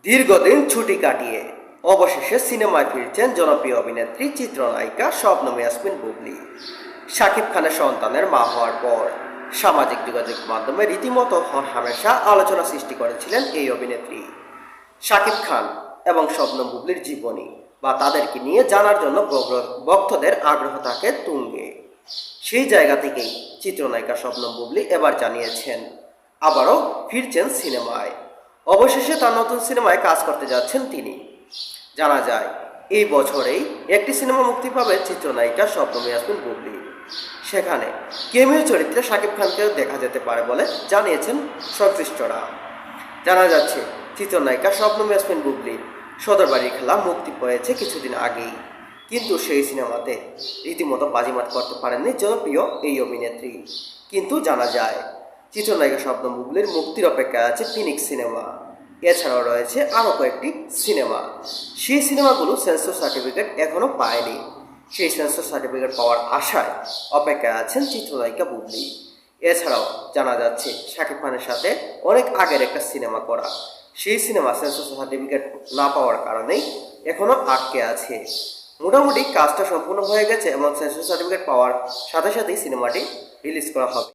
দীর্ঘদিন ছুটি কাটিয়ে অবশেষে সিনেমায় ফিরছেন জনপ্রিয় অভিনেত্রী চিত্রনায়িকা শবনম ইয়াসমিন বুবলী। শাকিব খানের সন্তানের মা হওয়ার পর সামাজিক যোগাযোগ মাধ্যমে রীতিমতো হামেশা আলোচনা সৃষ্টি করেছিলেন এই অভিনেত্রী। শাকিব খান এবং শবনম বুবলীর জীবনী বা তাদেরকে নিয়ে জানার জন্য ভক্তদের আগ্রহ থাকে তুঙ্গে। সেই জায়গা থেকেই চিত্রনায়িকা শবনম বুবলী এবার জানিয়েছেন আবারও ফিরছেন সিনেমায়। অবশেষে তার নতুন সিনেমায় কাজ করতে যাচ্ছেন তিনি। জানা যায় এই বছরেই একটি সিনেমা মুক্তি পাবে চিত্রনায়িকা শবনম ইয়াসমিন বুবলী। সেখানে কেমিও চরিত্রে শাকিব খানকেও দেখা যেতে পারে বলে জানিয়েছেন সংশ্লিষ্টরা। জানা যাচ্ছে চিত্রনায়িকা শবনম ইয়াসমিন বুবলীর সদরবাড়ির খেলা মুক্তি পেয়েছে কিছুদিন আগেই, কিন্তু সেই সিনেমাতে রীতিমতো বাজিমাত করতে পারেননি জনপ্রিয় এই অভিনেত্রী। কিন্তু জানা যায় চিত্রনায়িকা শবনম বুবলীর মুক্তির অপেক্ষায় আছে ফিনিক্স সিনেমা। এছাড়াও রয়েছে আরও কয়েকটি সিনেমা। সেই সিনেমাগুলো সেন্সর সার্টিফিকেট এখনও পায়নি। সেই সেন্সর সার্টিফিকেট পাওয়ার আশায় অপেক্ষায় আছেন চিত্রনায়িকা বুবলী। এছাড়াও জানা যাচ্ছে শাকিব খানের সাথে অনেক আগের একটা সিনেমা করা, সেই সিনেমা সেন্সর সার্টিফিকেট না পাওয়ার কারণেই এখনও আটকে আছে। মোটামুটি কাজটা সম্পূর্ণ হয়ে গেছে এবং সেন্সর সার্টিফিকেট পাওয়ার সাথে সাথেই সিনেমাটি রিলিজ করা হবে।